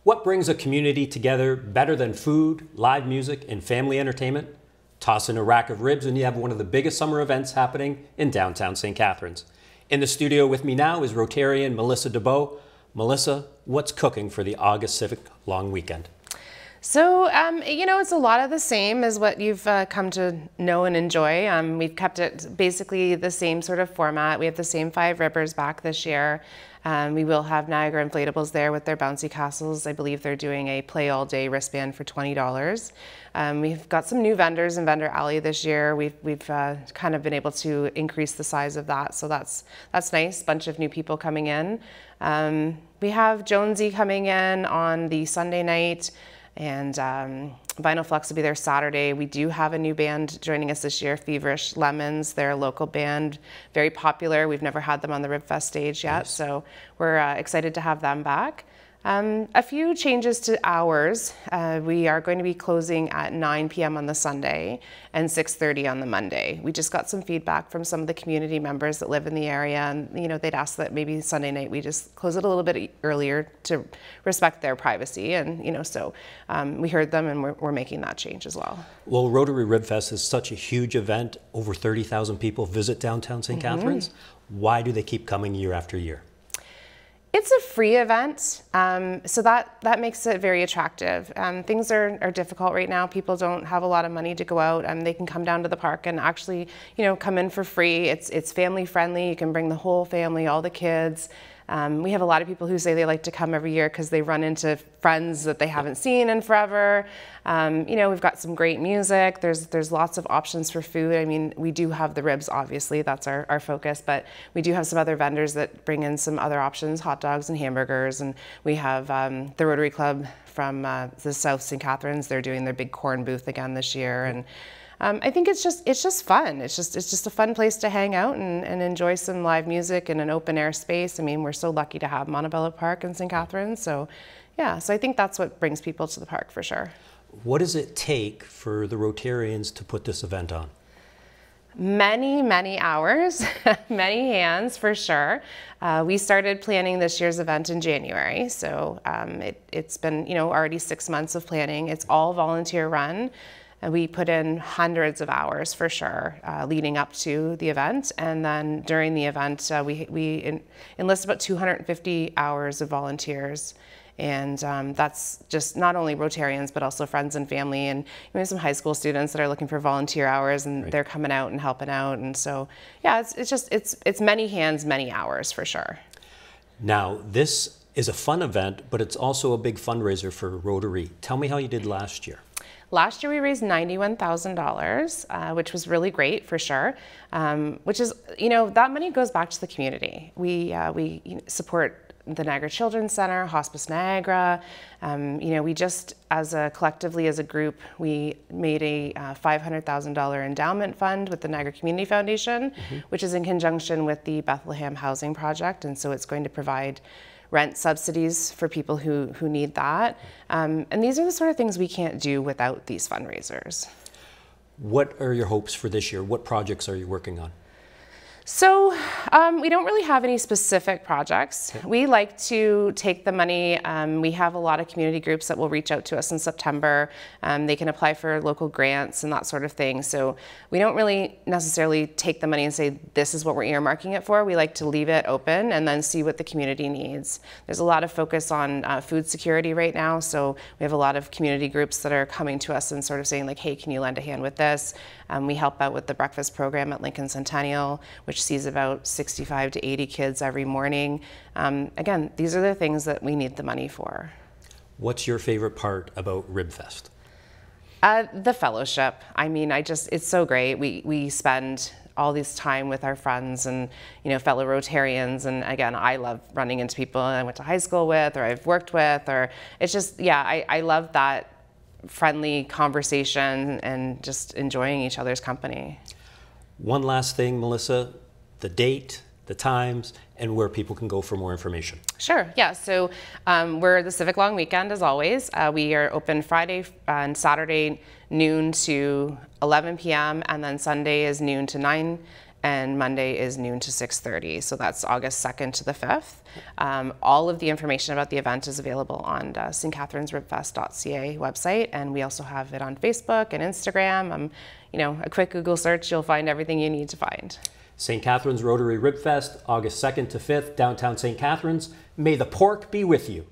What brings a community together better than food, live music, and family entertainment? Toss in a rack of ribs and you have one of the biggest summer events happening in downtown St. Catharines. In the studio with me now is Rotarian Melissa DeBeau. Melissa, what's cooking for the August Civic Long Weekend? So, it's a lot of the same as what you've come to know and enjoy. We've kept it basically the same sort of format. We have the same 5 rippers back this year. We will have Niagara Inflatables there with their bouncy castles. I believe they're doing a play all day wristband for $20. We've got some new vendors in Vendor Alley this year. We've kind of been able to increase the size of that, so that's nice. Bunch of new people coming in. We have Jonesy coming in on the Sunday night, and Vinyl Flux will be there Saturday. We do have a new band joining us this year, Feverish Lemons. They're a local band, very popular. We've never had them on the Ribfest stage yet, Nice. so we're excited to have them back. A few changes to hours. We are going to be closing at 9 p.m. on the Sunday and 6:30 on the Monday. We just got some feedback from some of the community members that live in the area, and they'd asked that maybe Sunday night we just close it a little bit earlier to respect their privacy, and so we heard them, and we're making that change as well. Well, Rotary Ribfest is such a huge event. Over 30,000 people visit downtown St. Catharines. Why do they keep coming year after year? It's a free event, so that makes it very attractive. Things are difficult right now. People don't have a lot of money to go out, and they can come down to the park and actually, come in for free. It's family friendly. You can bring the whole family, all the kids. We have a lot of people who say they like to come every year because they run into friends that they haven't seen in forever. We've got some great music. There's lots of options for food. I mean, we do have the ribs, obviously, that's our focus, but we do have some other vendors that bring in some other options, hot dogs and hamburgers, and we have the Rotary Club from the South St. Catharines. They're doing their big corn booth again this year, and I think it's just fun. It's just a fun place to hang out and enjoy some live music in an open air space. I mean, we're so lucky to have Montebello Park in St. Catharines. So yeah, so I think that's what brings people to the park for sure. What does it take for the Rotarians to put this event on? Many hours, many hands for sure. We started planning this year's event in January, so it's been already 6 months of planning. It's all volunteer run. We put in hundreds of hours for sure leading up to the event, and then during the event we enlist about 250 hours of volunteers, and that's just not only Rotarians but also friends and family, and we have some high school students that are looking for volunteer hours, and Right. they're coming out and helping out, and so yeah, it's many hands, many hours for sure. Now, this is a fun event, but it's also a big fundraiser for Rotary. Tell me how you did last year. Last year we raised $91,000, which was really great for sure. Which is, that money goes back to the community. We support the Niagara Children's Center, Hospice Niagara. We just, collectively as a group, we made a $500,000 endowment fund with the Niagara Community Foundation, which is in conjunction with the Bethlehem Housing Project, and so it's going to provide rent subsidies for people who need that. And these are the sort of things we can't do without these fundraisers. What are your hopes for this year? What projects are you working on? So we don't really have any specific projects. We like to take the money. We have a lot of community groups that will reach out to us in September. They can apply for local grants and that sort of thing. So we don't really necessarily take the money and say, this is what we're earmarking it for. We like to leave it open and then see what the community needs. There's a lot of focus on food security right now. So we have a lot of community groups that are coming to us and sort of saying like, hey, can you lend a hand with this? We help out with the breakfast program at Lincoln Centennial, which sees about 65 to 80 kids every morning. Again, these are the things that we need the money for. What's your favorite part about Ribfest? The fellowship. I mean, it's so great. We spend all this time with our friends and fellow Rotarians, and again, I love running into people I went to high school with or I've worked with, or it's just, yeah, I love that friendly conversation and just enjoying each other's company. One last thing, Melissa, the date, the times, and where people can go for more information. Sure, yeah, so we're the Civic Long Weekend as always. We are open Friday and Saturday noon to 11 p.m. and then Sunday is noon to 9 and Monday is noon to 6:30. So that's August 2nd to the 5th. All of the information about the event is available on stcatharinesribfest.ca website, and we also have it on Facebook and Instagram. A quick Google search, you'll find everything you need to find. St. Catharines Rotary Ribfest, August 2nd to 5th, downtown St. Catharines. May the pork be with you.